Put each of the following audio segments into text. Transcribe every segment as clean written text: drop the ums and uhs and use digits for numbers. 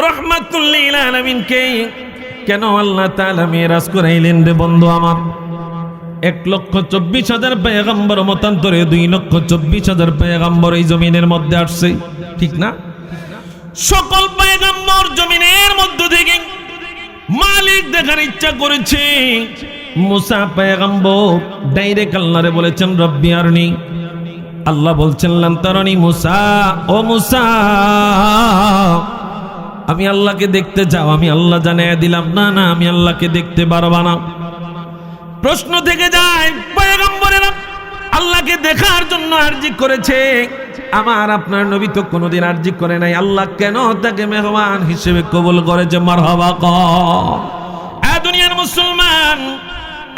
রাহমাতুল লিল আলামিনকে কেন আল্লাহ তাআলা মিরাজ করাইলেন রে বন্ধু আমার? 1,24,000 পয়গম্বর মতান্তরে 2,24,000 পয়গম্বর এই জমিনের মধ্যে আসছে, ঠিক না? সকল পয়গম্বর জমিনের মধ্যে থেকে মালিক দেখার ইচ্ছা করেছে। মুসা পয়গম্বর ডাইরেক্ট আল্লাহরে বলেছেন রব্বি আরনি। আল্লাহ বলছেন লান তারানি মুসা, ও মুসা আমি আল্লাহকে দেখতে চাও? আমি আল্লাহ জানিয়ে দিলাম না না আমি আল্লাহকে দেখতে পারবা না। প্রশ্ন থেকে যায় পয়গম্বরেরা আল্লাহকে দেখার জন্য আরজি করেছে, আমার আপনার নবী তো কোনোদিন আরজি করে নাই, আল্লাহ কেন তাকে মেহমান হিসেবে কবুল করেছে? মারহাবা কর। দুনিয়ার মুসলমান,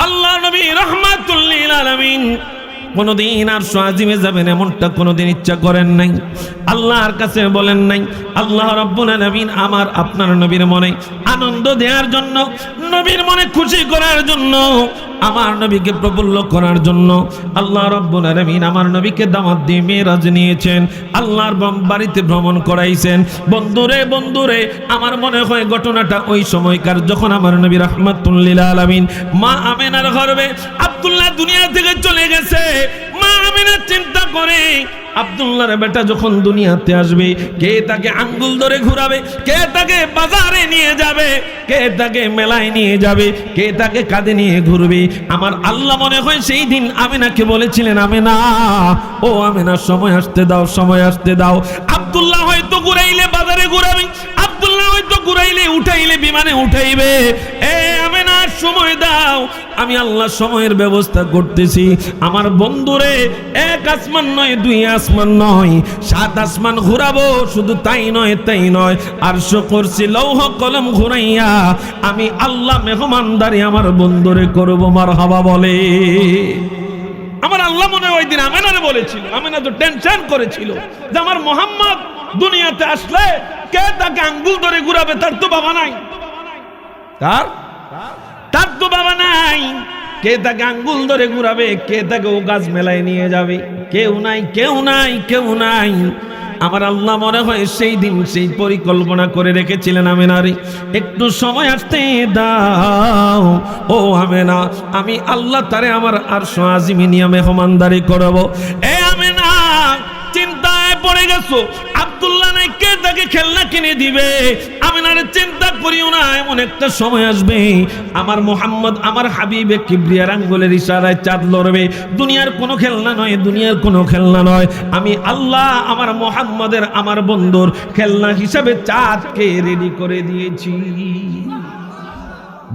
আল্লাহ নবী রাহমাতুল লিল আলামিন কোনদিন আর আজিমে যাবেন এমনটা কোনদিন ইচ্ছা করেন নাই, আল্লাহর কাছে বলেন নাই। আল্লাহ রাব্বুল আলামিন আমার আপনার নবীর মনে আনন্দ দেওয়ার জন্য, নবীর মনে খুশি করার জন্য, আমার নবীকে প্রফুল্ল করার জন্য আল্লাহ রাব্বুল আলামিন আমার নবীকে দাওয়াত দিয়ে মেরাজ নিয়েছেন, আল্লাহর বাড়িতে ভ্রমণ করাইছেন। বন্ধুরে বন্ধুরে আমার মনে হয় ঘটনাটা ওই সময়কার যখন আমার নবী রাহমাতুল লিল আলামিন মা আমেনার গর্ভে আব্দুল্লাহ দুনিয়া থেকে চলে গেছে। মা আমেনা চিন্তা করে আব্দুল্লাহর বেটা যখন দুনিয়াতে আসবে, কে তাকে আঙ্গুল ধরে ঘুরাবে, কে তাকে বাজারে নিয়ে যাবে, কে তাকে মেলায় নিয়ে যাবে, কে তাকে কাঁধে নিয়ে ঘুরবে। আমার আল্লাহ মনে হয় সেই দিন আমেনাকে বলেছিলেন, আমেনা ও আমেনা সময় আসতে দাও, সময় আসতে দাও। আব্দুল্লাহ হয়তো ঘুরাইলে বাজারে ঘুরাবে, আব্দুল্লাহ হয়তো ঘুরাইলে উঠাইলে বিমানে উঠাইবে। এ আমেনা সময় দাও, আমি আল্লাহ সময়ের ব্যবস্থা করতেছি। আমার বন্ধুরে এক আসমান নয়, দুই আসমান নয়, 7 আসমান ঘুরাবো। শুধু তাই নয়, তাই নয়, আরশ কুরসি লৌহ কলম ঘুরাইয়া আমি আল্লাহ মেহমানদারি আমার বন্ধুরে করব। মারহাবা বলে। আমার আল্লাহ মনে হয় ওই দিন আমেনারে বলেছিল, আমেনা তো টেনশন করেছিল যে আমার মোহাম্মদ দুনিয়াতে আসলে কে তাকে আঙ্গুল ধরে ঘুরাবে, তার তো বাবা নাই, তার তো বাবা নাই, কে তাকে আঙ্গুল ধরে ঘুরাবে, কে তাকে ও গাছ মেলায় নিয়ে যাবে, কেউ নাই, কেউ নাই, কেউ নাই। আমার আল্লাহ মনে হয় সেই দিন সেই পরিকল্পনা করে রেখেছিলেন, আমেনারে একটু সময় আসতে দাও ও আমেনা, আমি আল্লাহ তারে আমার আরশ আজিমে নিয়ে মেহমানদারি করব। এ আমেনা চিন্তায় পড়ে গেছো, আব্দুল্লাহ নাই, কে তাকে খেলনা কিনে দিবে? আমেনারে চিন্তা করিও না, এমন একটা সময় আসবে আমার মুহাম্মদ আমার হাবিবে কিবরিয়ার আঙ্গুলের ইশারায় চাঁদ লড়বে। দুনিয়ার কোনো খেলনা নয়, দুনিয়ার কোনো খেলনা নয়, আমি আল্লাহ আমার মুহাম্মদের আমার বন্ধুর খেলনা হিসাবে চাঁদকে রেডি করে দিয়েছি।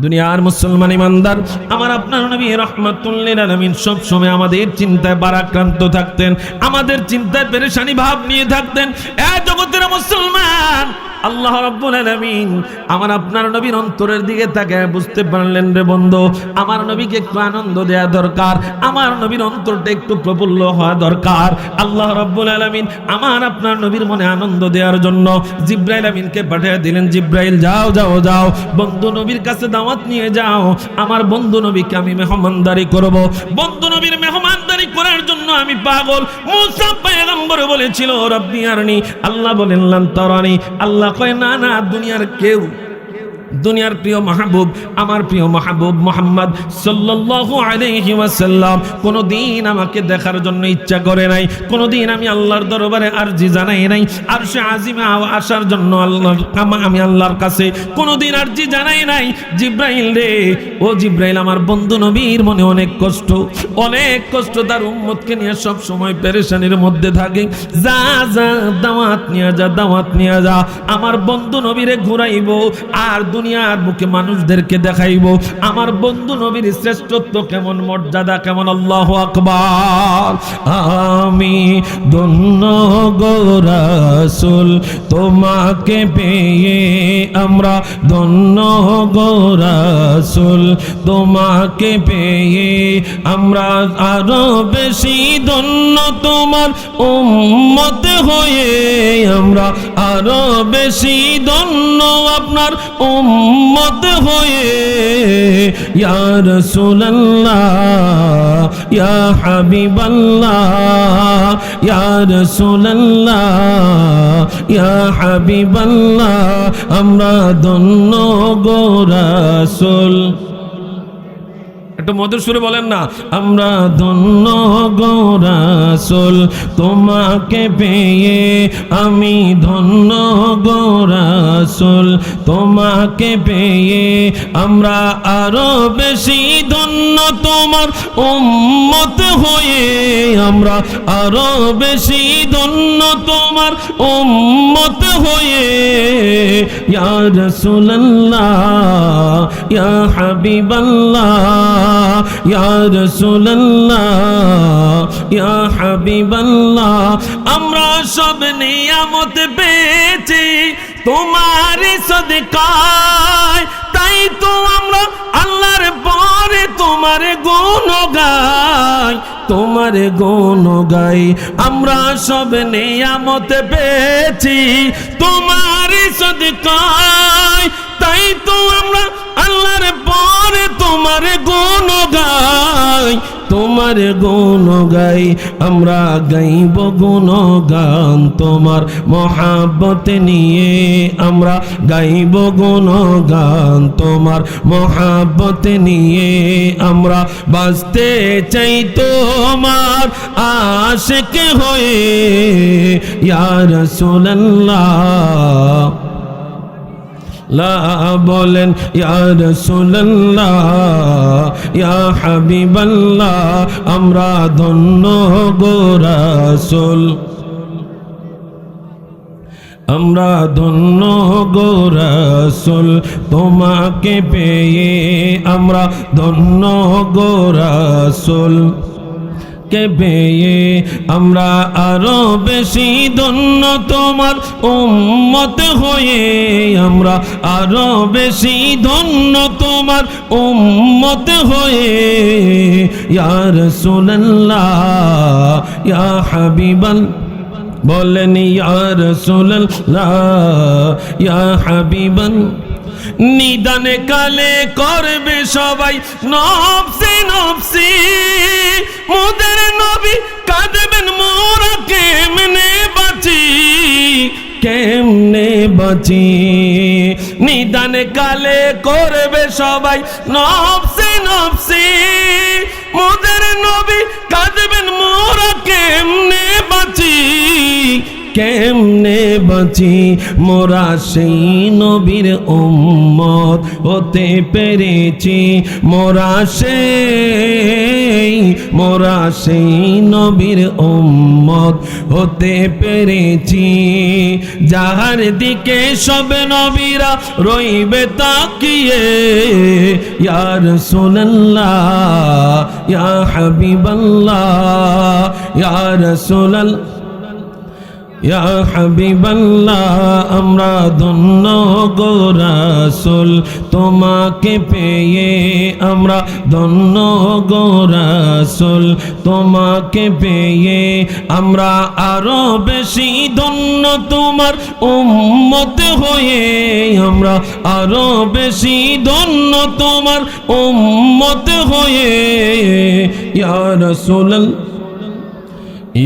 দুনিয়ার মুসলমান ইমানদার আমার আপনার নবী রাহমাতুল লিল আলামিন সব সময় আমাদের চিন্তায় বারাক্রান্ত থাকতেন, আমাদের চিন্তায় পেরেশানি ভাব নিয়ে থাকতেন। এ জগতের মুসলমান, আল্লাহ রাব্বুল আলামিন আমার আপনার নবীর অন্তরের দিকে তাকায় বুঝতে পারলেন রে বন্ধু, আমার নবীকে একটু আনন্দ দেয়া দরকার, আমার নবীর অন্তরটা একটু প্রফুল্ল হওয়া দরকার। আল্লাহ রাব্বুল আলামিন আমার আপনার নবীর মনে আনন্দ দেওয়ার জন্য জিবরাইল আমিনকে পাঠিয়ে দিলেন, জিবরাইল যাও যাও যাও বন্ধু নবীর কাছে দাওয়াত নিয়ে যাও, আমার বন্ধু নবীকে আমি মেহমানদারি করব। বন্ধু নবীর মেহমানদারি করার জন্য আমি পাগল। মুসা পয়গম্বর বলেছিল রব্বি আরনি, আল্লাহ বলেন লান তারানি। আল্লাহ কয় না না, দুনিয়ার কেউ, দুনিয়ার প্রিয় মাহবুব আমার প্রিয় মাহবুব মুহাম্মদ সাল্লাল্লাহু আলাইহি ওয়াসাল্লাম কোনদিন আমাকে দেখার জন্য ইচ্ছা করে নাই, কোনদিন আমি আল্লাহর দরবারে আরজি জানাই নাই, আরশে আজিমে আসার জন্য আমি আল্লাহর কাছে কোনদিন আরজি জানাই নাই। জিবরাইল রে, ও জিবরাইল, আমার বন্ধু নবীর মনে অনেক কষ্ট, অনেক কষ্ট, তার উম্মতকে নিয়ে সব সময় পেরেশানির মধ্যে থাকে। যা যা দাওয়াত নিয়ে যা, দাওয়াত নিয়ে যা, আমার বন্ধু নবীরে ঘুরাইবো আর দুনিয়ার মুখে মানুষদেরকে দেখাইবো আমার বন্ধু নবীর শ্রেষ্ঠত্ব কেমন, মর্যাদা কেমন। আল্লাহু আকবার। আমি ধন্য গো রাসূল তোমাকে পেয়ে, আমরা ধন্য গো রাসূল তোমাকে পেয়ে, আমরা আরো বেশি ধন্য তোমার উম্মত হয়ে, আমরা আরো বেশি ধন্য আপনার উম্মত হয়ে ইয়া রাসূলুল্লাহ ইয়া হাবিবাল্লাহ ইয়া রাসূলুল্লাহ ইয়া হাবিবাল্লাহ আমরা ধন্য গো রাসূল। একটু মধুর সুরে বলেন না, আমরা ধন্য গো রাসূল তোমাকে পেয়ে, আমি ধন্য গো রাসূল তোমাকে পেয়ে, আমরা আরো বেশি ধন্য তোমার উম্মত হয়ে, আমরা আরো বেশি ধন্য তোমার উম্মত হয়ে ইয়া রাসূলুল্লাহ ইয়া হাবিবাল্লাহ ইয়া রাসূলুল্লাহ ইয়া হাবিবাল্লাহ আমরা সব নিয়ামত পেয়েছি তোমার সদকায়, তাই তো আমরা আল্লাহর পরে তোমার গুণ গাই, তোমার গুণ গাই। আমরা সব নিয়ামত পেয়েছি তোমার সদকায়, তাই তো আমরা আল্লাহর পরে তোমার গুণ গাই, তোমার গুণ গাই। আমরা গাইব গুণগান তোমার মহাব্বত নিয়ে, আমরা গাইব গুণগান তোমার মহাব্বত নিয়ে, আমরা বাঁচতে চাই তোমার আশিক হয়ে ইয়া রাসূলুল্লাহ লা বলেন ইয়া রাসূলুল্লাহ ইয়া হাবিবাল্লাহ আমরা ধন্য গো রাসূল, আমরা ধন্য গো রাসূল তোমাকে পেয়ে, আমরা ধন্য গো রাসূল কে পেয়ে, আমরা আরো বেশি ধন্য তোমার উম্মত হয়ে, আমরা আরো বেশি ধন্য তোমার উম্মত হয়ে ইয়া রাসূলুল্লাহ ইয়া হাবিবাল্লাহ বলেন ইয়া রাসূলুল্লাহ ইয়া হাবিবাল্লাহ। নিদানে কালে করবে সবাই নফসি নফসি, মোদের নবী কাঁদবেন মোরা কেমনে বাঁচি, কেমনে বাঁচি। নিদানে কালে করবে সবাই নফসি নফসি, মোদের নবী কাঁদবেন মোরা কেমনে বাঁচি, কেমনে বাঁচি। মোরা সেই নবীর উম্মত হতে পেরেছি, মোরা সেই নবীর উম্মত হতে পেরেছি, যাহার দিকে সব নবীরা রইবে তাকিয়ে ইয়া রাসূলুল্লাহ ইয়া হাবিবাল্লাহ ইয়া রাসূলুল্লাহ ইয়া হাবিবাল্লাহ আমরা ধন্য গো রাসূল তোমাকে পেয়ে, আমরা ধন্য গো রাসূল তোমাকে পেয়ে, আমরা আরো বেশি ধন্য তোমার উম্মত হয়ে, আমরা আরো বেশি ধন্য তোমার উম্মত হয়ে ইয়া রাসূলুল্লাহ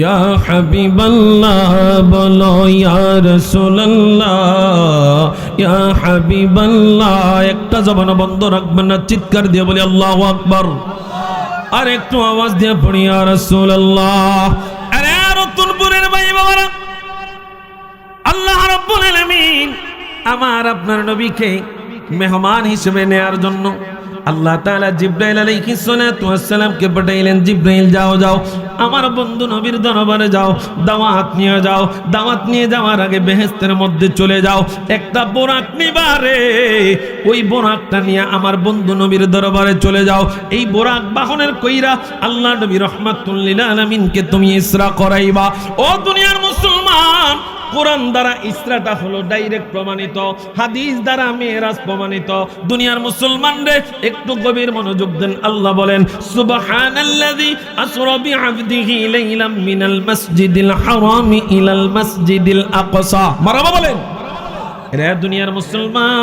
ইয়া হাবিবাল্লাহ বলো ইয়া রাসূলুল্লাহ ইয়া হাবিবাল্লাহ। একটা জবান বন্ধ রাখবেন না, চিৎকার দিয়ে বলি আল্লাহু আকবার। আর একটু আওয়াজ দিয়ে পড়ি ইয়া রাসূলুল্লাহ। আরে রতনপুরের ভাই বাবারা, আল্লাহ রাব্বুল আলামিন আমার আপনার নবীকে মেহমান হিসেবে নেয়ার জন্য আল্লাহ তাআলা জিবরাইল আলাইহিস সালাতু ওয়াস সালামকে পাঠাইলেন। জিবরাইল যাও যাও আমার বন্ধু নবীর দরবারে যাও, দাওয়াত নিয়ে যাও। দাওয়াত নিয়ে যাওয়ার আগে বেহেশতের মধ্যে চলে যাও, একটা বোরাক নিবারে, ওই বোরাকটা নিয়ে আমার বন্ধু নবীর দরবারে চলে যাও। এই বোরাক বাহনের কইরা আল্লাহ নবী রাহমাতুল লিল আলামিনকে তুমি ইসরা করাইবা। ও দুনিয়ার মুসলমান, কোরআন দ্বারা ইসরাটা হলো ডাইরেক্ট প্রমাণিত, হাদিস দ্বারা মেরাজ প্রমাণিত। দুনিয়ার মুসলমান রে একটু গভীর মনোযোগ দেন। আল্লাহ বলেন সুবহানাল্লাযী আসরা বিআবদিহি লাইলাম মিনাল মাসজিদিল হারামি ইলাল মাসজিদিল আকসা। মারহাবা বলেন। রে দুনিয়ার মুসলমান,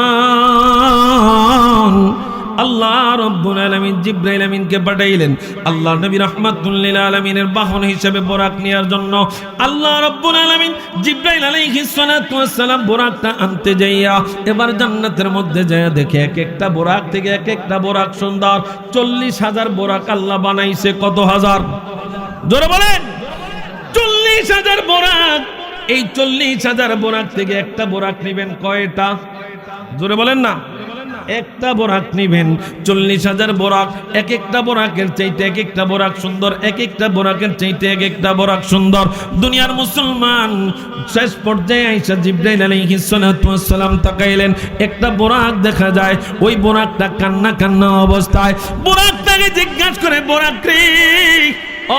আল্লাহ রাব্বুল আলামিন জিবরাইল আমিনকে পাঠাইলেন আল্লাহ নবী রাহমাতুল লিল আলামিনের বাহন হিসেবে বোরাক নেয়ার জন্য। আল্লাহ রাব্বুল আলামিন জিবরাইল আলাইহিস সালাতু ওয়াস সালাম বোরাকটা আনতে যাইয়া এবার জান্নাতের মধ্যে যায় দেখে এক একটা বোরাক থেকে এক একটা বোরাক সুন্দর। 40,000 বোরাক আল্লাহ বানাইছে। কত হাজার? জোরে বলেন। 40,000 বোরাক। এই 40,000 বোরাক থেকে একটা বোরাক নেবেন কয়টা? জোরে বলেন না। একটা বোরাক নিবেন। 40,000 বোরাক, এক একটা বোরাকের চাইতে এক একটা বোরাক সুন্দর, এক একটা বোরাকের চাইতে এক একটা বোরাক সুন্দর। দুনিয়ার মুসলমান, শেষ পর্যায়ে আয়েশা জিবরাইল আলাইহিস সালাতু ওয়াস সালাম তাকাইলেন, একটা বোরাক দেখা যায়, ওই বোরাকটা কান্না কান্না অবস্থায়। বোরাকটাকে জিজ্ঞাসা করে, বোরাক রে,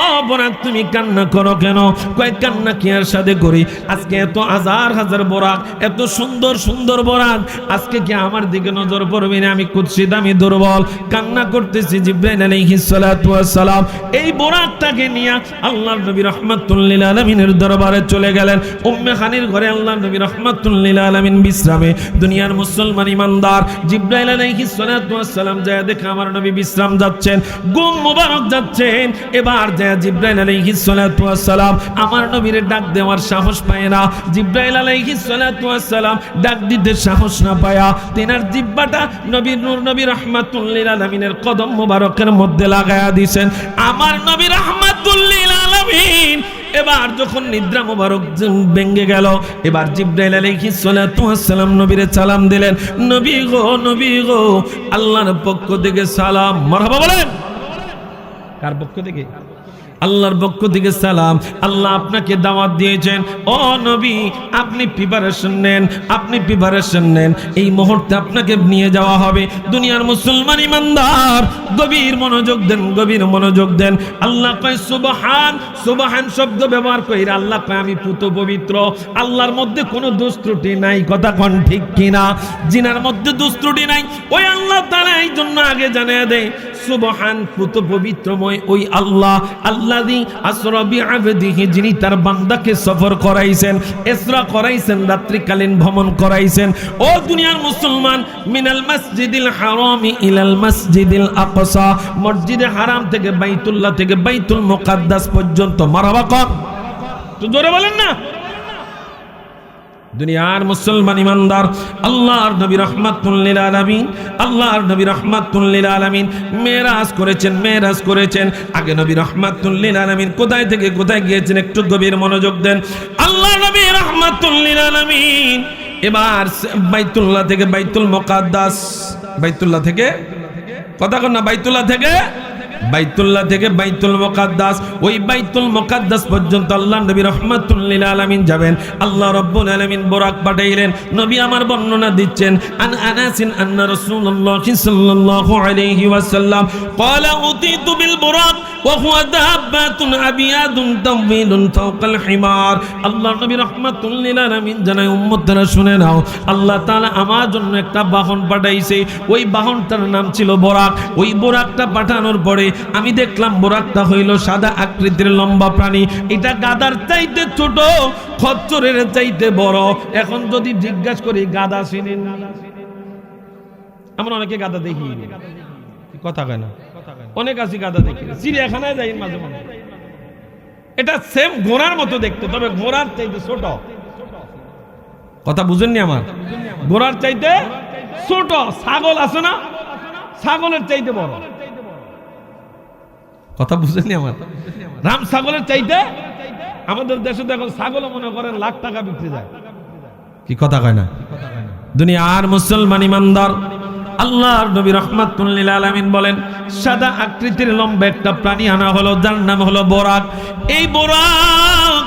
ও বোরাক তুমি কান্না করো কেন? কয় কান্না কি আর সাথে করি, আজকে এত হাজার হাজার বোরাক, এত সুন্দর সুন্দর বোরাক, আজকে কি আমার দিকে নজর পড়বে না? আমি কুৎসিত, আমি দুর্বল, কান্না করতেছি। জিবরাইল আলাইহিস সালাতু ওয়াস সালাম এই বোরাকটাকে নিয়ে আল্লাহর নবী রাহমাতুল লিল আলামিনের দরবারে চলে গেলেন। উম্মে খানির ঘরে আল্লাহর নবী রাহমাতুল লিল আলামিন বিশ্রামে। দুনিয়ার মুসলমান ইমানদার, জিবরাইল আলাইহিস সালাতু ওয়াস সালাম যায় দেখে আমার নবী বিশ্রাম যাচ্ছেন, ঘুম মোবারক যাচ্ছেন। এবার জিবরাইল আলাইহিস সালাতু ওয়াস সালাম আমার নবীর ডাক দেওয়ার সাহস পায় না। জিবরাইল আলাইহিস সালাতু ওয়াস সালাম ডাক দিতে সাহস না পায়া তিনার জিহ্বাটা নবী নূর নবী রাহমাতুল লিল আলামিনের কদম মোবারকের মধ্যে লাগায়া দিয়েছেন। আমার নবী রাহমাতুল লিল আলামিন এবার যখন নিদ্রা মোবারক ভেঙে গেল, এবার জিবরাইল আলাইহিস সালাতু ওয়াস সালাম নবীরে সালাম দিলেন, নবী গো, আল্লাহর পক্ষ থেকে সালাম। মারহাবা বলেন। কার পক্ষ থেকে? আল্লাহর পক্ষ থেকে সালাম। আল্লাহ আপনাকে দাওয়াত দিয়েছেন, ও নবী আপনি প্রিপারেশন নেন, এই মুহূর্তে আপনাকে নিয়ে যাওয়া হবে। দুনিয়ার মুসলমান ইমানদার, গভীর মনোযোগ দেন। আল্লাহ কয় সুবহান শব্দ ব্যবহার কইরা আল্লাহ কয় আমি পুত পবিত্র, আল্লাহর মধ্যে কোনো দোষ ত্রুটি নাই। কথা কোন ঠিক কিনা? জিনার মধ্যে দোষ ত্রুটি নাই। ওই আল্লাহ তাআলা এই জন্য আগে জানিয়ে দেয় সুবহান, পুত পবিত্রময় ওই আল্লাহ, আল্লাযী আসরা বিআবদিহি, যিনি তার বান্দাকে সফর করাইছেন, ইসরা করাইছেন, রাত্রিকালীন ভ্রমণ করাইছেন। ও দুনিয়ার মুসলমান, মিনাল মসজিদিল হারামি ইলাল মসজিদিল আকসা, মসজিদে হারাম থেকে বাইতুল্লাহ থেকে বাইতুল মুকাদ্দাস পর্যন্ত। মারহাবা কর, তো জোরে বলেন না। দুনিয়ার মুসলমান ইমানদার, আল্লাহর নবী রাহমাতুল লিল আলামিন মেরাজ করেছেন। আগে নবী রাহমাতুল লিল আলামিন কোথায় থেকে কোথায় গিয়েছেন একটু গভীর মনোযোগ দেন। আল্লাহর নবী রাহমাতুল লিল আলামিন এবার বাইতুল্লাহ থেকে বাইতুল মুকাদ্দাস, বাইতুল্লাহ থেকে কথা কন না, বাইতুল্লাহ থেকে বাইতুল মুকাদ্দাস, ওই বাইতুল মুকাদ্দাস পর্যন্ত আল্লাহ নবী রাহমাতুল লিল আলামিন যাবেন। আল্লাহ রাব্বুল আলামিন বোরাক পাঠাইলেন। নবী আমার বর্ণনা দিচ্ছেন, আন আনাসিন আন্না রাসূলুল্লাহ সাল্লাল্লাহু আলাইহি ওয়াসাল্লাম ক্বালা উতিতু বিল বুরাক ওয়া হুয়া দাব্বাতুন আবিয়াদুন তাওয়িলুন ফাওকাল হিমার। আল্লাহ নবী রাহমাতুল লিল আলামিন জানায়, উম্মতরা শুনে নাও, আল্লাহ তাআলা আমার জন্য একটা বাহন পাঠাইছে। ওই বাহনটার নাম ছিল বোরাক। ওই বোরাকটা পাঠানোর পরে আমি দেখলাম বোরাকটা হইল সাদা আকৃতির লম্বা প্রাণী। এটা গাধার চাইতে ছোট, খচ্চরের চাইতে বড়। এখন যদি জিজ্ঞাসা করি গাধা চিনেন? আমরা অনেকে গাধা দেখি, কথা কয় না, অনেক আছে গাধা দেখি, চিড়িয়াখানায় যাই মাঝে মাঝে। এটা সেম ঘোড়ার মতো দেখতে, তবে ঘোড়ার চাইতে ছোট। কথা বুঝেননি আমার? ঘোড়ার চাইতে ছোট। ছাগল আছে না, ছাগলের চাইতে বড়। কথা বুঝেননি আমার? রাম ছাগলের চাইতে, আমাদের দেশে তো এখন ছাগল মনে করেন লাখ টাকা বিক্রি যায়। কি কথা কয় না? দুনিয়ার মুসলমান ইমানদার, আল্লাহর নবী রাহমাতুল লিল আলামিন বলেন, সাদা আকৃতির লম্বা একটা প্রাণী আনা হলো, যার নাম হলো বোরাক। এই বোরাক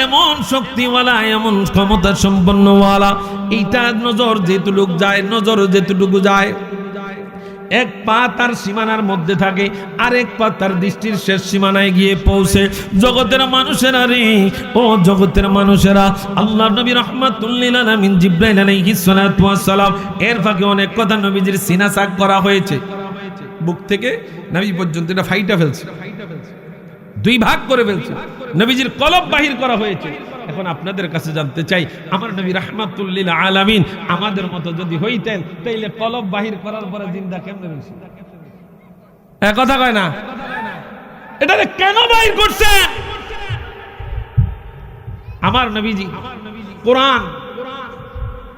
এমন শক্তিওয়ালা, এমন ক্ষমতা সম্পন্নওয়ালা, এইটা নজর যেটুকু যায়, এক পা তার সীমানার মধ্যে থাকে, আরেক পা তার দৃষ্টির শেষ সীমানায় গিয়ে পৌঁছে। জগতের মানুষেরা রে, ও জগতের মানুষেরা, আল্লাহ নবী রাহমাতুল লিল আলামিন জিবরাইল আলাইহিস সালাতু ওয়াস সালাম এর ফাঁকে অনেক কথা নবীজির সিনা সাক করা হয়েছে। বুক থেকে নাভি পর্যন্ত এটা ফাইটা ফেলছে। দুই ভাগ করে ফেলছে, নবীজির কলব বাহির করা হয়েছে। এখন আপনাদের কাছে জানতে চাই, আমার নবী রাহমাতুল লিল আলামিন আমাদের মতো যদি হইতেন, তাইলে কলব বাহির করার পরে জিন্দা কেমনে হইছে? এক কথা কয় না, এটারে কেন বাহির করছে? আমার নবীজি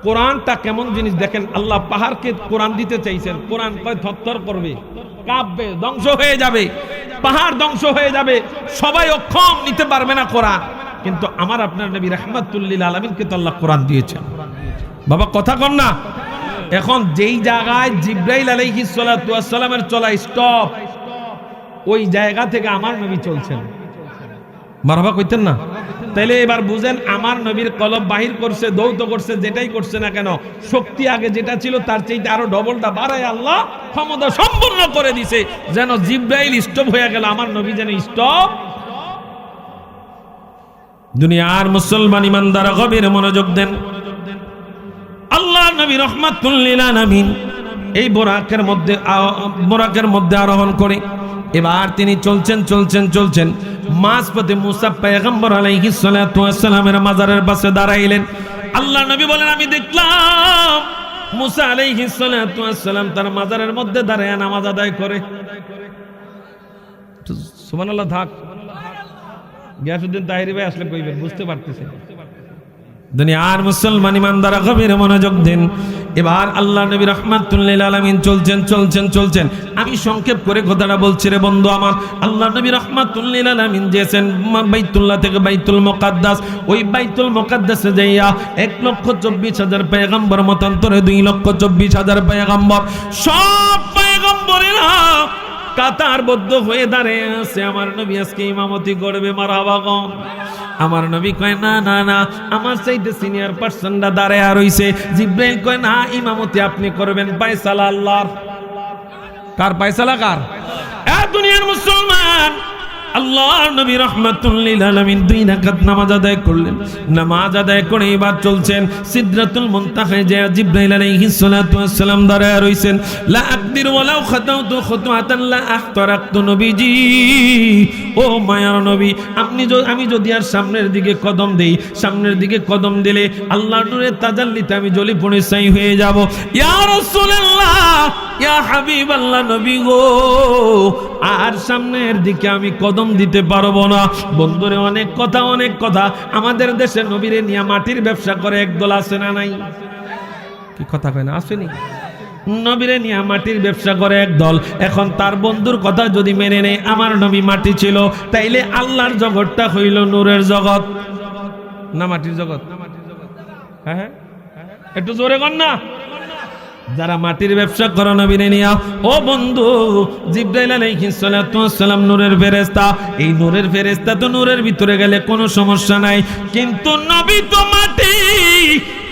কোরআনটা কেমন জিনিস দেখেন। আল্লাহ পাহাড়কে কোরআন দিতে চাইছেন, কোরআন কয় থরথর করবে, কাঁপবে, ধ্বংস হয়ে যাবে, পাহাড় ধ্বংস হয়ে যাবে, সবাই অক্ষম নিতে পারবে না কোরআন। কিন্তু আমার আপনার নবী রাহমাতুল লিল আলামিনকে তো আল্লাহ কোরআন দিয়েছেন। বাবা কথা কন না। এখন যেই জায়গায় জিবরাইল আলাইহিস সালাতু ওয়াস সালামের চলা স্টপ, ওই জায়গা থেকে আমার নবী চলছেন। মারহাবা কইতেন না? তাইলে এবার বুঝেন, আমার নবীর কলব বাহির করছে, দৌত করছে, যেটাই করছে না কেন, শক্তি আগে যেটা ছিল তার চাইতে আরো ডবলটা বাড়ায় আল্লাহ ক্ষমতা সম্পূর্ণ করে দিছে, যেন জিবরাইল স্টপ হয়ে গেল, আমার নবী যেন স্টপ। দুনিয়ার মুসলমান ইমানদার গভীর মনোযোগ দেন। আল্লাহ নবী রাহমাতুল লিল আলামিন এই বোরাকের মধ্যে আরোহণ করে এবার তিনি চলছেন। মাঝপথে মুসা পয়গম্বর আলাইহিস সালাতু ওয়াস সালামের মাজারের পাশে দাঁড়াইলেন। আল্লাহ নবী বলেন, আমি দেখলাম মুসা আলাইহিস সালাতু ওয়াস সালাম তার মাজারের মধ্যে দাঁড়ায় নামাজ আদায় করে। সুবহানাল্লাহ। থাক, গিয়াসউদ্দিন তাহিরি ভাই আসলে কইবেন, বুঝতে পারতেছেন। দুনিয়ার মুসলমান ইমানদার গভীর মনোযোগ দেন। এবার আল্লাহ নবী রাহমাতুল লিল আলামিন চলছেন। আমি সংক্ষেপ করে কথাটা বলছি রে বন্ধু আমার। আল্লাহ নবী রাহমাতুল লিল আলামিন যেছেন বাইতুল্লাহ থেকে বাইতুল মুকাদ্দাস, ওই বাইতুল মুকাদ্দাসে যাইয়া 1,24,000 পয়গম্বর মতান্তরে 2,24,000 পয়গম্বর, সব পয়গম্বরেরা কাতারবদ্ধ হয়ে দাঁড়িয়ে আছে। আমার নবী আজকে ইমামতি করবে, মারহাবা গো। আমার নবী কয়, না আমার চাইতে সিনিয়র পার্সনটা দাঁড়ায় রইছে। জিবরাইল কয়, না, ইমামতি আপনি করবেন, ফয়সালা আল্লাহর। কার ফয়সালা? কার? দুনিয়ার মুসলমান, আল্লাহ নবী রাহমাতুল লিল আলামিন 2 রাকাত নামাজ আদায় করলেন। নামাজ আদায় করে এবার চলছেন সিদরাতুল মুনতাহায়, যে জিবরাইল আলাইহিস সালাতু ওয়াস সালাম দাঁড়ায় রইছেন। লা আকদির ওয়ালাউ খাতাউতু খুতওয়াতান লা আখতারাকতু নবীজি, ও মায়ার নবী, আমি যদি আর সামনের দিকে কদম দিলে আল্লাহর নূরের তাজাল্লিতে আমি জ্বলি পড়ে ছাই হয়ে যাব। ইয়া রাসূলুল্লাহ, ইয়া হাবিবাল্লাহ, নবী গো, আর সামনের দিকে আমি কদম দিতে পারবো না। বন্ধুরে, অনেক কথা আমাদের দেশে নবীরে নিয়ে মাটির ব্যবসা করে একদল আছে না নাই? কি কথা কয় না? আসেনি? নবীরে নিয়ে মাটির ব্যবসা করে একদল। এখন তার বন্ধুর কথা যদি মেনে নেয়, আমার নবী মাটি ছিল, তাইলে আল্লাহর জগৎটা হইল নূরের জগৎ না মাটির জগৎ? হ্যাঁ, একটু জোরে কর না। যারা মাটির ব্যবসা করে নবীরে নিয়া, ও বন্ধু, জিবরাইল আলাইহিস সালাতু ওয়াস সালাম নূরের ফেরেশতা। এই নূরের ফেরেশতা তো নূরের ভিতরে গেলে কোনো সমস্যা নাই, কিন্তু নবী তো মাটি।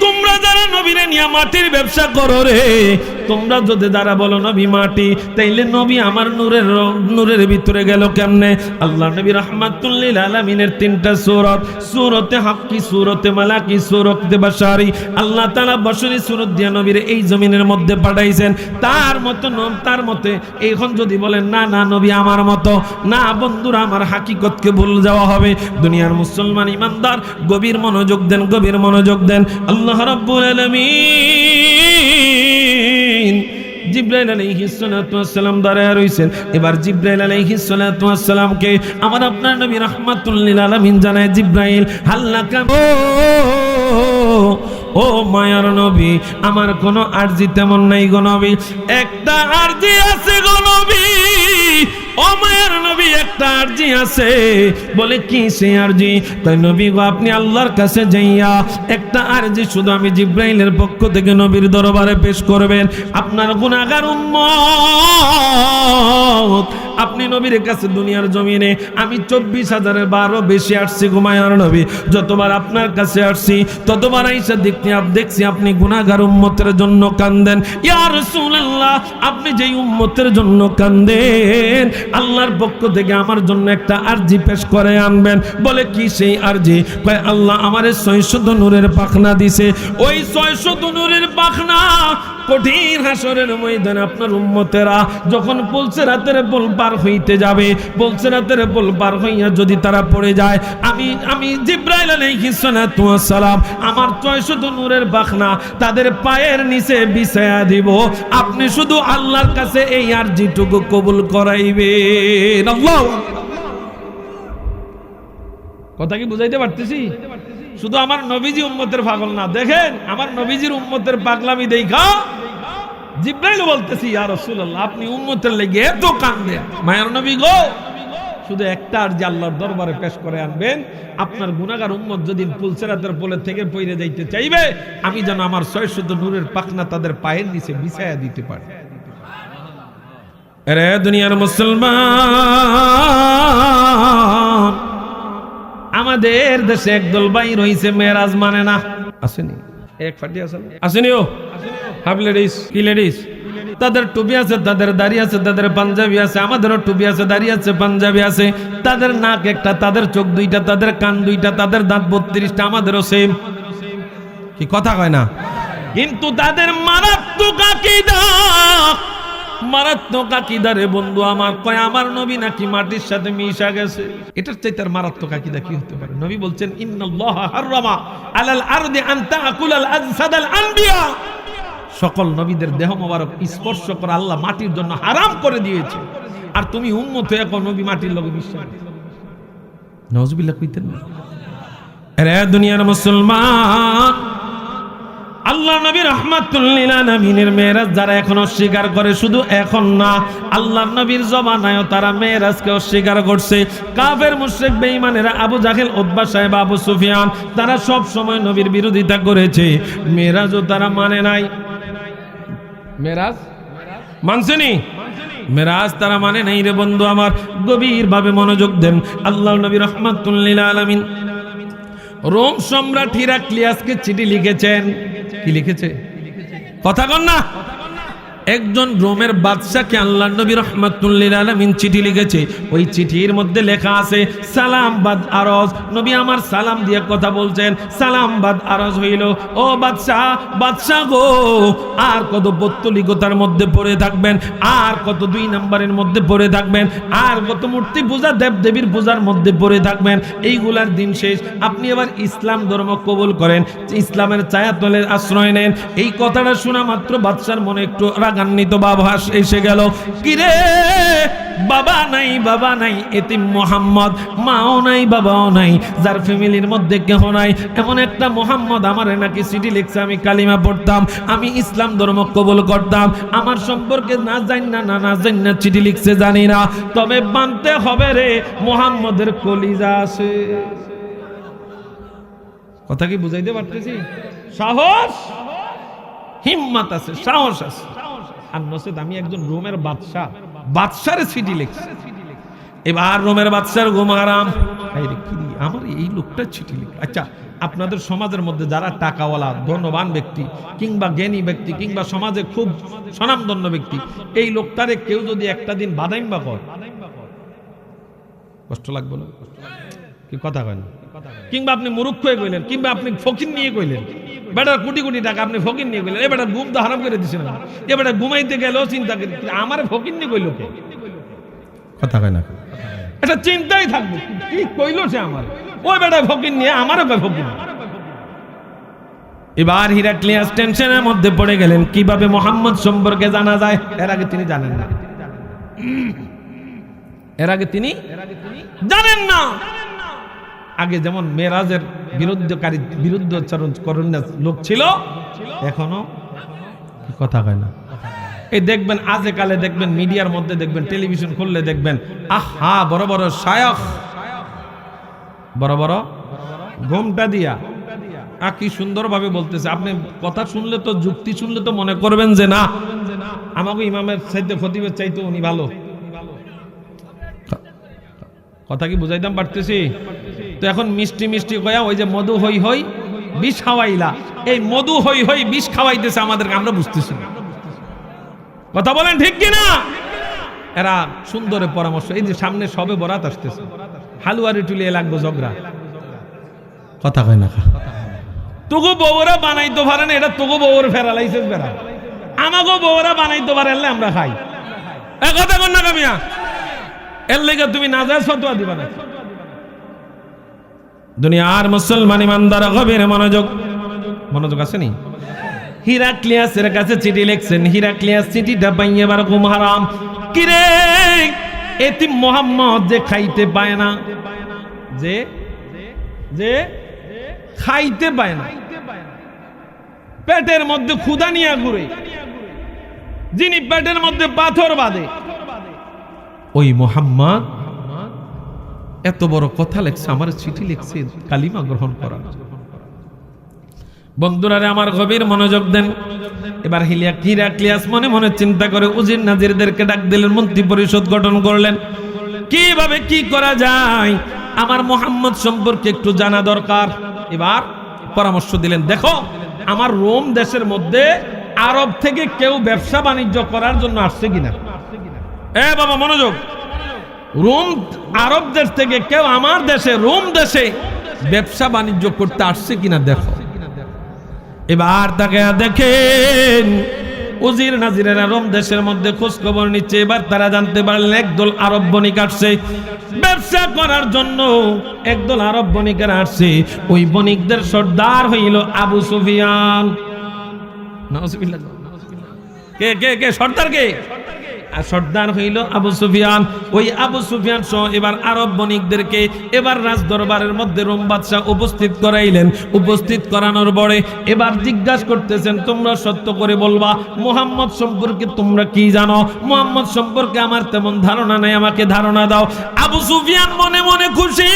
তোমরা যারা নবীরে নিয়া মাটির ব্যবসা করো রে, তোমরা যদি যারা বলো নবী মাটি, তাইলে নবী আমার নূরের ভিতরে গেল কেমনে? আল্লাহ নবী রাহমাতুল লিল আলামিনের 3টা সূরত, সূরতে হাক্কি, সূরতে মালাকি, সূরতে বাশারি, আল্লাহ তাআলা বশরি সূরত দিয়ে নবীরে এই জমিনের মধ্যে পাঠাইছেন। তার মতে এখন যদি বলেন না নবী আমার মতো, না বন্ধুরা, আমার হাকিকতকে ভুল যাওয়া হবে। দুনিয়ার মুসলমান ইমানদার গভীর মনোযোগ দেন। আল্লাহ রাব্বুল আলামিন জিবরাইল আলাইহিস সালাতু ওয়াস সালাম দাঁড়ায় রইছেন। এবার জিবরাইল আলাইহিস সালাতু ওয়াস সালামকে আমার আপনার নবী রাহমাতুল লিল আলামিন জানায়, জিবরাইল, হাল্লাকা, ও মায়ার নবী, আমার কোনো আরজি তেমন নাই গো নবী। একটা আরজি আছে গো নবী, ও মায়ার নবী, একটা আরজি আছে। বলে, কি সেই আরজি? তাই নবী গো, আপনি আল্লাহর কাছে যাইয়া একটা আরজি শুধু আমি জিবরাইলের পক্ষ থেকে নবীর দরবারে পেশ করবেন। আপনার গুনাহগার উম্মত, আপনি নবীর কাছে দুনিয়ার জমিনে আমি 24,000-এর 12 বেশি আসছি গো মায়ার নবী। যতবার আপনার কাছে আসছি, ততবার আইসা দেখছি আপনি গুনাহগার উম্মতের জন্য কান্দেন। ইয়া রাসূলুল্লাহ, আপনি যেই উম্মতের জন্য কান্দেন, আল্লাহর পক্ষ থেকে আমার জন্য একটা আরজি পেশ করে আনবেন। বলে, কি সেই আরজি? কয়, আল্লাহ আমারে 600 নূরের পাখনা দিছে। ওই 600 নূরের পাখনা কঠিন হাসরের ময়দানে আপনার উম্মতেরা যখন পুলসিরাতের পুল পার হইতে যাবে, পুলসিরাতের পুল পার হইয়া যদি তারা পড়ে যায়, আমি জিবরাইল আলাইহিস সালাতু ওয়াস সালাম আমার 600 নূরের পাখনা তাদের পায়ের নিচে বিছায়া দিব। আপনি শুধু আল্লাহর কাছে এই আরজিটুকু কবুল করাইবেন। আল্লাহু কথা কি বুঝাইতে পারতেছি? শুধু আমার নবীজি উম্মতের পাগল না, দেখেন আমার নবীজির উম্মতের পাগলামি দেখা জিবরাইল বলতেছি, ইয়া রাসূলুল্লাহ আপনি উম্মতের লাগি এত কান্দেন, মায়ের নবী গো শুধু একটা আরজি আল্লাহর দরবারে পেশ করে আনবেন, আপনার গুনাহগার উম্মত যদি পুলসিরাতের পোলে থেকে পড়ে যাইতে চাইবে, আমি যেন আমার 600 নূরের পাখনা তাদের পায়ের নিচে বিছায়া দিতে পারি। আরে দুনিয়ার মুসলমান, আমাদের দেশে একদল ভাই রয়েছে মেরাজ মানে না, আসেনি এক ফাটি আসেনি ও হাফ লেডিস কি লেডিস, তাদের টুপি আছে, তাদের দাড়ি আছে, তাদের পাঞ্জাবি আছে, আমাদেরও টুপি আছে, দাড়ি আছে, পাঞ্জাবি আছে, তাদের নাক একটা, তাদের চোখ দুইটা, তাদের কান দুইটা, তাদের দাঁত 32টা, আমাদেরও সেম। কি কথা কয় না? কিন্তু তাদের মারাত্মক আকীদা, মারাত্মক আকীদা রে বন্ধু আমার, কয় আমার নবী নাকি মাটির সাথে মিশা গেছে। এটার চাইতে আর মারাত্মক আকীদা কি হতে পারে? নবী বলছেন ইন্নাল্লাহা হারামা আলাল আরদি আন তাকুলাল আজসাদাল আনবিয়া, সকল নবীদের দেহ মোবারক স্পর্শ করা আল্লাহ মাটির জন্য হারাম করে দিয়েছে, আর তুমি উম্মত হয়ে এখন নবী মাটির লগে মিশা। নাউজুবিল্লাহ কইতেন না? আরে দুনিয়ার মুসলমান, আল্লাহ নবী রাহমাতুল লিল আলামিনের মেরাজ যারা এখন অস্বীকার করে, শুধু এখন না আল্লাহর নবীর জমানায়ও তারা মেরাজকে অস্বীকার করছে। কাফের মুশরিক বেঈমানেরা আবু জাহেল, উতবা সাহেব, আবু সুফিয়ান, তারা সব সময় নবীর বিরোধিতা করেছে, মেরাজও তারা মানে নাই। মেরাজ মানছেনি? মেরাজ তারা মানে নাই রে বন্ধু আমার, গভীর ভাবে মনোযোগ দেন। আল্লাহর নবী রাহমাতুল লিল আলামিন রোম সম্রাট হিরাক্লিয়াসকে চিঠি লিখেছেন। কি লিখেছে? কথা কন না। একজন রোমের বাদশাকে আল্লাহর নবী রাহমাতুল লিল আলামিন চিঠি লিখেছে। ওই চিঠির মধ্যে লেখা আছে সালাম বাদ আরজ, নবী আমার সালাম দিয়ে কথা বলছেন। সালাম বাদ আরজ হইল, ও বাদশাহ, বাদশাহ গো, আর কত পৌত্তলিকতার মধ্যে পড়ে থাকবেন, আর কত 2 নম্বরের মধ্যে পড়ে থাকবেন, আর কত মূর্তি পূজা, দেব দেবীর পূজার মধ্যে পড়ে থাকবেন, এইগুলার দিন শেষ। আপনি এবার ইসলাম ধর্ম কবুল করেন, ইসলামের ছায়াতলে আশ্রয় নেন। এই কথাটা শোনা মাত্র বাদশার মনে একটু রাগান্বিত ভাব এসে গেল। কিরে, বাবা নাই, বাবা নাই, এতিম মুহাম্মদ, মাও নাই, বাবাও নাই, যার ফ্যামিলির মধ্যে কেহ নাই, এমন একটা মুহাম্মদ আমারে নাকি চিঠি লিখছে, আমি কালিমা পড়তাম, আমি ইসলাম ধর্ম কবুল করতাম, আমার সম্পর্কে না জানি না চিঠি লিখছে জানি না, তবে মানতে হবে রে মুহাম্মদের কলিজা আছে। কথা কি বুঝাইতে পারতেছি? সাহস, হিম্মত আছে, সাহস আছে। আর নসেদ আমি একজন রোমের বাদশার চিঠি লিখছি। এবার রোমের বাদশার ঘুম হারাম, আমার এই লোকটা চিঠি লিখ। আচ্ছা, আপনাদের সমাজের মধ্যে যারা টাকাওয়ালা, ধনবান ব্যক্তি, কিংবা জ্ঞানী ব্যক্তি, কিংবা সমাজে খুব স্বনামধন্য ব্যক্তি, এই লোকটারে কেউ যদি একটা দিন বাদাইম বা কর, কষ্ট লাগবে না? কি কথা কয় না? কিংবা আপনি মুরুক্ষ হয়ে কইলেন, কিংবা আপনি ফকির নিয়ে কইলেন, বেটার কোটি কোটি টাকা আপনি ফকির নিয়ে গেলেন, এ বেটার ঘুম তো হারাম করে দিচ্ছেন না, এ বেটা ঘুমাইতে গেলেও চিন্তা করি আমার ফকির নিয়ে কইল কে? কথা কয় না? এটা চিন্তাই থাকবে, কি কইলো সে আমার, ওই বেটা ফকির নিয়ে আমারও কয় ফকির। এবার হিরাক্লিয়াস টেনশনের মধ্যে পড়ে গেলেন, কিভাবে মুহাম্মদ সম্পর্কে জানা যায়। এর আগে তিনি জানেন না, এর আগে তিনি জানেন না। আগে যেমন মেরাজের বিরুদ্ধচারণ করণীয় লোক ছিল, এখনো কথা কয় না। এই দেখবেন আজে কালে দেখবেন মিডিয়ার মধ্যে দেখবেন, টেলিভিশন খুললে দেখবেন, আহা বড় বড় শায়খ, বড় বড় ঘোমটা দিয়া কি সুন্দর ভাবে বলতেছে। আপনি কথা শুনলে তো, যুক্তি শুনলে তো মনে করবেন যে না, আমাকে ইমামের চাইতে খতিবের চাইতে উনি ভালো। কথা কি বুঝাইতাম পারতেছি? তো এখন মিষ্টি মিষ্টি কয়া ওই যে মধু হই হই বিষ খাওয়াইলা, এই মধু হই হই বিষ খাওয়াইতেছে আমাদেরকে, আমরা বুঝতেছি না। কথা বলেন ঠিক কিনা? এরা সুন্দরে পরামর্শ, এই যে সামনে সবে বরাত আসতেছে, হালুয়ারি টুলিয়ে লাগবো ঝগড়া। কথা কয় না? তোগো বউরা বানাইতে পারে না, এটা তোগো বউর ফেরালাইছে বেড়া, আমাকে বউরা বানাইতে পারে আমরা খাই। কথা কন না কামিয়া, এর লেগে তুমি নাজায়েজ ফতোয়া দিবা না। দুনিয়ার মুসলমান ইমানদার গভীর মনোযোগ আছে নি? হিরাক্লিয়াসের কাছে চিঠি লিখছেন। হিরাক্লিয়াস চিঠিটা পাইয়ে বার ঘুম হারাম। কিরে এতিম মোহাম্মদ যে খাইতে পায় না, যে খাইতে পায় না, পেটের মধ্যে ক্ষুধা নিয়ে ঘুরে, যিনি পেটের মধ্যে পাথর বাঁধে, ওই মোহাম্মদ এত বড় কথা লেখছে, আমার চিঠি লিখছে কালিমা গ্রহণ করা। বন্ধুরারে আমার গভীর মনোযোগ দেন। এবার হিরাক্লিয়াস মনে মনে চিন্তা করে উজির নাজিরদেরকে ডাক দিলেন, মন্ত্রী পরিষদ গঠন করলেন। কিভাবে কি করা যায়, আমার মোহাম্মদ সম্পর্কে একটু জানা দরকার। এবার পরামর্শ দিলেন, দেখো আমার রোম দেশের মধ্যে আরব থেকে কেউ ব্যবসা বাণিজ্য করার জন্য আসছে কিনা। বাবা মনোযোগ, রোম আরব দেশ থেকে কেউ আমার দেশে রোম দেশে ব্যবসা বাণিজ্য করতে আসছে কিনা দেখো। এবার তাকে দেখেন উজির নাজিরেরা রোম দেশের মধ্যে খোঁজ খবর নিচ্ছে। এবার তারা জানতে পারলেন একদল আরব বণিক আসছে ব্যবসা করার জন্য। একদল আরব বণিকেরা আসছে, ওই বণিকদের সর্দার হইল আবু সুফিয়ান। নাউজুবিল্লাহ। কে সর্দার? কে? আর সর্দার হইল আবু সুফিয়ান। ওই আবু সুফিয়ান সহ এবার আরব বণিকদেরকে এবার রাজ দরবারের মধ্যে রোম বাদশাহ উপস্থিত করাইলেন। উপস্থিত করানোর পরে এবার জিজ্ঞাসা করতেছেন, তোমরা সত্য করে বলবা মুহাম্মদ সম্পর্কে তোমরা কি জানো? মুহাম্মদ সম্পর্কে আমার তেমন ধারণা নাই, আমাকে ধারণা দাও। আবু সুফিয়ান মনে মনে খুশি,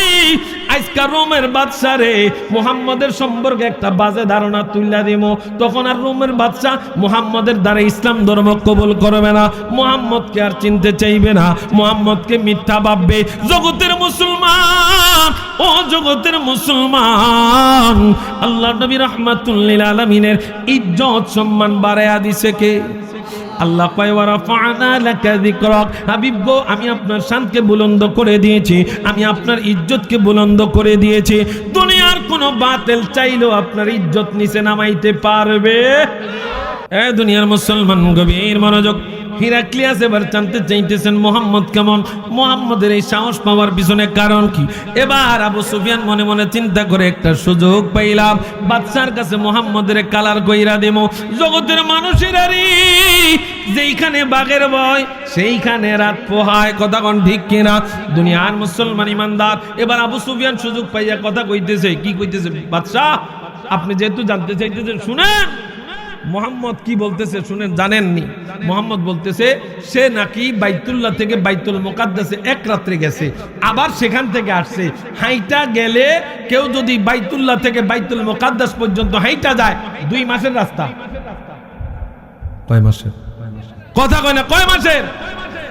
আজকা রোমের বাদশাহ রে মুহাম্মদের সম্পর্কে একটা বাজে ধারণা তুইলা দিমো, তখন আর রোমের বাদশাহ মুহাম্মদের দ্বারা ইসলাম ধর্ম কবুল করবে না, মুহাম্মদকে আর চিনতে চাইবে না, মুহাম্মদকে মিথ্যা ভাববে। জগতের মুসলমান, ও জগতের মুসলমান, আল্লাহ নবী রাহমাতুল লিল আলামিনের ইজ্জত সম্মান বাড়ায়া দিছে কে? আল্লাহ কয় ওয়া রাফা'না লাকা যিকরাক, হাবিব গো আমি আপনার শানকে বুলন্দ করে দিয়েছি, আমি আপনার ইজ্জতকে বুলন্দ করে দিয়েছি। দুনিয়ার কোনো বাতিল চাইলেও আপনার ইজ্জত নিচে নামাইতে পারবে? দুনিয়ার মুসলমান গভীর মনোযোগ। হিরাক্লিয়াস এবার জানতে চাইতেছেন মুহাম্মদ কেমন, মুহাম্মদের এই সাহস পাওয়ার পিছনে কারণ কি। এবার আবু সুফিয়ান মনে মনে চিন্তা করে একটা সুযোগ পাইলাম, বাদশার কাছে মুহাম্মদের কালার কইরা দেব। জগতের মানুষেরারি যেইখানে বাঘের ভয় সেইখানে রাত পোহায়, কথা কোন ঠিক কিনা? দুনিয়ার মুসলমান ইমানদার এবার আবু সুফিয়ান সুযোগ পাইয়া কথা কইতেছে। কি কইতেছে? বাদশা আপনি যেহেতু জানতে চাইতেছেন শুনেন মুহাম্মদ কি বলতেছে শুনেন। জানেননি? মুহাম্মদ বলতেছে সে নাকি বাইতুল্লাহ থেকে বাইতুল মুকাদ্দাসে এক রাত্রে গেছে, আবার সেখান থেকে আসছে। হাইটা গেলে কেউ যদি বাইতুল্লাহ থেকে বাইতুল মুকাদ্দাস পর্যন্ত হাইটা যায় 2 মাসের রাস্তা। কয় মাসের? কথা কয় না, কয় মাসের?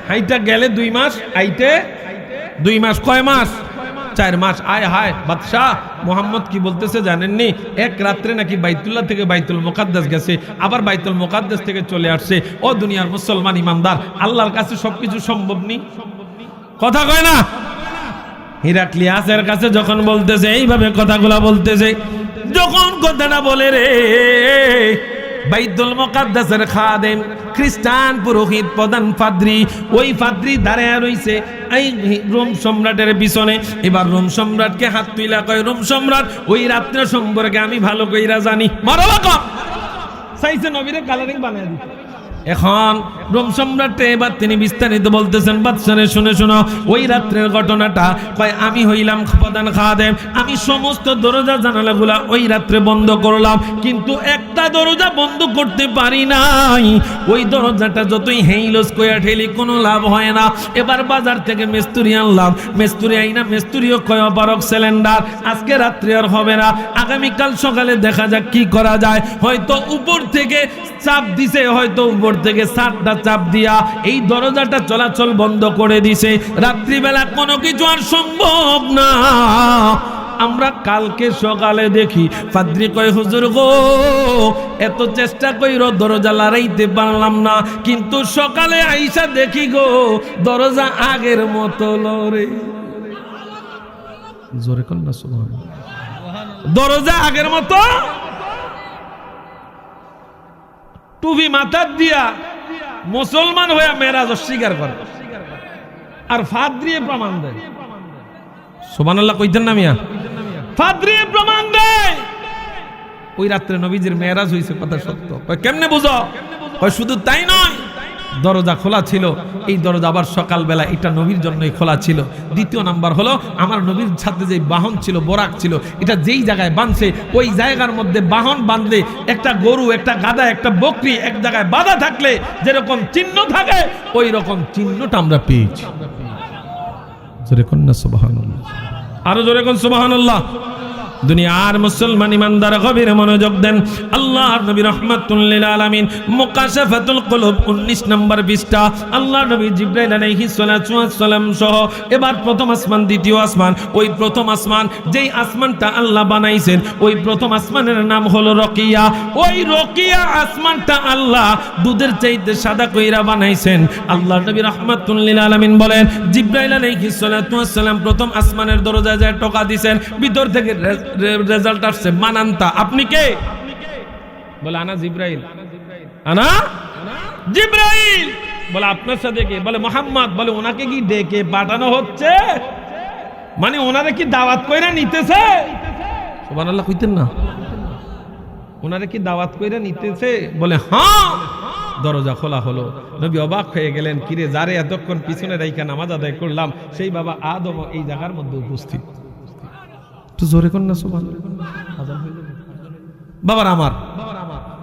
হাইটা গেলে 2 মাস, আইতে 2 মাস। কয় মাস? 4 মাস। আয় হায় বাদশাহ, মুহাম্মদ কি বলতেছে জানেননি? এক রাত্রে নাকি বাইতুল্লাহ থেকে বাইতুল মুকাদ্দাস গেছে, আবার বাইতুল মুকাদ্দাস থেকে চলে আসছে। ও দুনিয়ার মুসলমান ইমানদার, আল্লাহর কাছে সবকিছু সম্ভব নি, কথা কয় না? হিরাক্লিয়াসের কাছে যখন বলতেছে এইভাবে কথাগুলা বলতেছে, যখন কথাটা বলে রে বাইতুল মুকাদ্দাসের খাদেম খ্রিস্টান পুরোহিত প্রধান পাদ্রী, ওই পাদ্রী দাঁড়ায় রইছে এই রোম সম্রাটের পিছনে। এবার রোম সম্রাটকে হাত তুইলা কয়, রোম সম্রাট ওই রাত্রে সম্পর্কে আমি ভালো কইরা জানি। মারবা কম চাইছে নবীরে কালারিং বানায় দিতে। এখন রোম সম্রাট এবার তিনি বিস্তারিত বলতেছেন, বাদশারে শুনে শোনো ওই রাত্রের ঘটনাটা। কয় আমি হইলাম প্রধান খাদেম, আমি সমস্ত দরজা জানালাগুলা ওই রাত্রে বন্ধ করলাম, কিন্তু একটা দরজা বন্ধ করতে পারি নাই। ওই দরজাটা যতই হেইলস কয়া ঠেলি কোনো লাভ হয় না। এবার বাজার থেকে মিস্ত্রি আনলাম, মিস্ত্রি আইনা মিস্ত্রিও কয় অপারক সিলিন্ডার, আজকে রাত্রে আর হবে না, আগামীকাল সকালে দেখা যাক কি করা যায়। হয়তো উপর থেকে চাপ দিছে, হয়তো উপর থেকে 7টা চাপ দিয়া এই দরজাটা চলাচল বন্ধ করে দিছে। রাত্রিবেলা কোনো কিছু আর সম্ভব না। আমরা কালকে সকালে দেখি পাদ্রী কয়, হুজুর গো এত চেষ্টা কইরো দরজা লড়াইতে পারলাম না, কিন্তু সকালে আইসা দেখি গো দরজা আগের মতো লড়ে। জোরে কোন না সুবহানাল্লাহ, দরজা আগের মতো। টুপি মাথার দিয়া মুসলমান হয়ে মেরাজ অস্বীকার করে আর ফাদ দিয়ে প্রমাণ দেয়। সুবহানাল্লাহ কইতেন না মিয়া? ফাদ দিয়ে প্রমাণ দেয় ওই রাত্রে নবীজির মেরাজ হইছে, কথা সত্য। কেমনে বুঝো? শুধু তাই নয়, দরজা খোলা ছিল, এই দরজা আবার সকালবেলা এটা নবীর জন্যই খোলা ছিল। দ্বিতীয় নাম্বার হলো আমার নবীর সাথে যে বাহন ছিল, বোরাক ছিল, এটা যেই জায়গায় বাঁধছে ওই জায়গার মধ্যে বাহন বাঁধলে একটা গরু, একটা গাধা, একটা বকরি এক জায়গায় বাঁধা থাকলে যেরকম চিহ্ন থাকে ওই রকম চিহ্নটা আমরা পেয়েছি। জোরে কোন না সুবহানাল্লাহ, আরো জোরে কোন সুবহানাল্লাহ। দুনিয়ার মুসলমান ইমানদার গভীর মনোযোগ দেন। আল্লাহর নবী রাহমাতুল লিল আলামিন মুকাশাফাতুল কুলুব 19 নম্বর পৃষ্ঠা। আল্লাহর নবী জিবরাইল আলাইহিস সালাতু ওয়াস সালাম সহ এবার প্রথম আসমান, দ্বিতীয় আসমান। ওই প্রথম আসমান যেই আসমানটা আল্লাহ বানাইছেন ওই প্রথম আসমানের নাম হলো রকিয়া। ওই রকিয়া আসমানটা আল্লাহ দুধের চাইতে সাদা কইরা বানাইছেন। আল্লাহর নবী রাহমাতুল লিল আলামিন বলেন জিবরাইল আলাইহিস সালাতু ওয়াস সালাম প্রথম আসমানের দরজায় যায় টোকা দিবেন, ভিতর থেকে রেজাল্ট আসছে মানান্তা। আপনি কে? বলে আনা জিবরাইল। আনা জিবরাইল। বলে আপনার সাথে কে? বলে মুহাম্মদ। বলে ওনাকে কি ডেকে পাঠানো হচ্ছে? মানে ওনারে কি দাওয়াত কইরা নিতেছে? সুবহানাল্লাহ কইতেন না? ওনারে কি দাওয়াত কইরা নিতেছে? বলে হ্যাঁ। দরজা খোলা হলো, নবী অবাক হয়ে গেলেন, কিরে যারে এতক্ষণ পিছনে রাইখা নামাজ আদায় করলাম সেই বাবা আদম এই জায়গার মধ্যে উপস্থিত। জোরে কোন না সুবহানাল্লাহ। বাবার আমার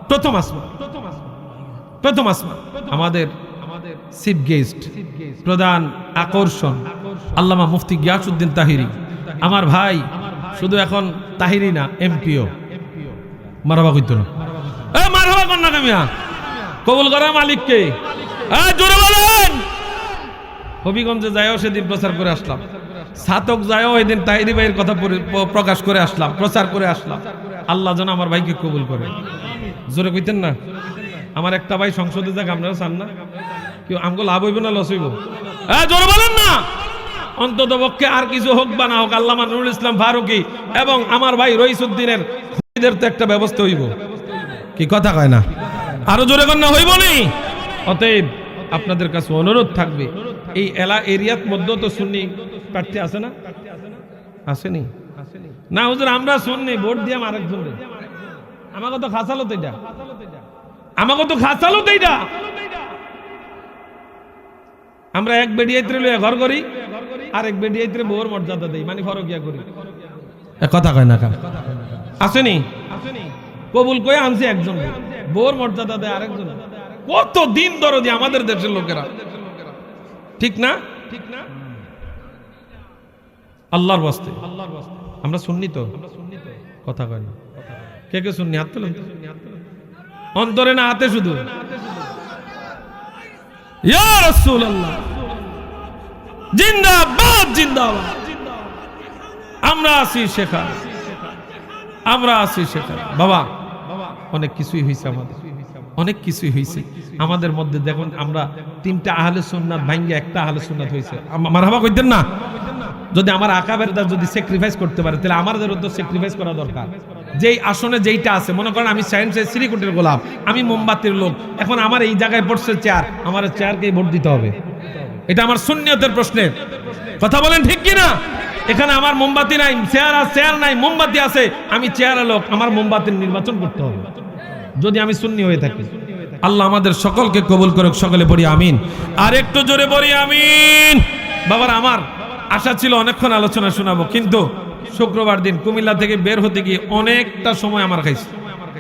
প্রথম আসমান, প্রথম আসমান আমাদের চিফ গেস্ট, প্রধান আকর্ষণ আল্লামা মুফতি গিয়াসউদ্দিন তাহিরি। আমার ভাই শুধু এখন তাহিরি না, এমপিও। মারহাবা কইতো না? এ মারহাবা কোন না কামিয়া? কবুল করা মালিককে। জোরে বলেন। হবিগঞ্জে যায়ও সেদিন প্রচার করে আসলাম, ছাতক যায়ও এদিন তাহিরি ভাইয়ের কথা প্রকাশ করে আসলাম, প্রচার করে আসলাম। আল্লাহ যেন আমার ভাইকে কবুল করে। জোরে কইতেন না? আমার একটা ভাই সংসদে যাক, আপনারা চান না? কেউ আমগো লাভ হইব না লস হইব? জোরে বলেন না। অন্তত পক্ষে আর কিছু হোক বা না হোক, আল্লামা নুরুল ইসলাম ফারুকী এবং আমার ভাই রইসউদ্দিনের খুনিদের তো একটা ব্যবস্থা হইব। কি কথা কয় না? আরো জোরে কর না, হইব নি? অতএব আপনাদের কাছে অনুরোধ থাকবে, এই এরিয়ার মধ্যে তো সুন্নি প্রার্থী আছে না? আসেনি না হুজুর? আমরা সুন্নি, ভোট দিয়াম আরেকজন। আমাকে তো খাসালত এটা, আমাকে তো খাসালত এইটা। আমরা এক বেডিয়াইত্রে লইয়া ঘর করি, আর এক বেডিয়াইত্রে বউর মর্যাদা দেই, মানে ফরকিয়া করি। কথা কয় না কার? আসেনি? কবুল কয়ে আনছে একজন, বউর মর্যাদা দেয় আরেকজন। কত দিন দরদি আমাদের দেশের লোকেরা, ঠিক না? আল্লাহর ওয়াস্তে আমরা সুন্নি তো? কথা কয় না? কে কে সুন্নি? হাত তোলেন। অন্তরে না হাতে শুধু? ইয়া রাসূলুল্লাহ জিন্দাবাদ, জিন্দাবাদ। আমরা আছি শেখা, আমরা আছি শেখা। বাবা অনেক কিছুই হয়েছে, আমাদের অনেক কিছুই হয়েছে আমাদের মধ্যে। দেখুন আমরা তিনটা আহলে সুন্নাত ভাঙ্গা একটা আহলে সুন্নাত হয়েছে। মারহাবা কইতেন না? যদি আমার আকাবেরদা যদি স্যাক্রিফাইস করতে পারে তাহলে আমাদেরও তো স্যাক্রিফাইস করা দরকার। যেই আসনে যেইটা আছে, মনে করেন আমি সায়েন্সের শ্রীকুটির গোলাপ, আমি মোমবাতির লোক, এখন আমার এই জায়গায় পড়ছে চেয়ার, আমার চেয়ারকেই ভোট দিতে হবে। এটা আমার সুন্নিয়তের প্রশ্নের কথা বলেন, ঠিক কিনা? এখানে আমার মোমবাতি নাই, চেয়ার নাই, মোমবাতি আছে, আমি চেয়ারের লোক, আমার মোমবাতির নির্বাচন করতে হবে যদি আমি সুন্নি হয়ে থাকি। আল্লাহ আমাদের সকলকে কবুল করুক, সকলে পড়ি আমিন। আর একটু জোরে পড়ি আমিন। বাবার আমার আশা ছিল অনেকক্ষণ আলোচনা শোনাবো, কিন্তু শুক্রবার দিন কুমিল্লা থেকে বের হতে গিয়ে অনেকটা সময় আমার খাইছে।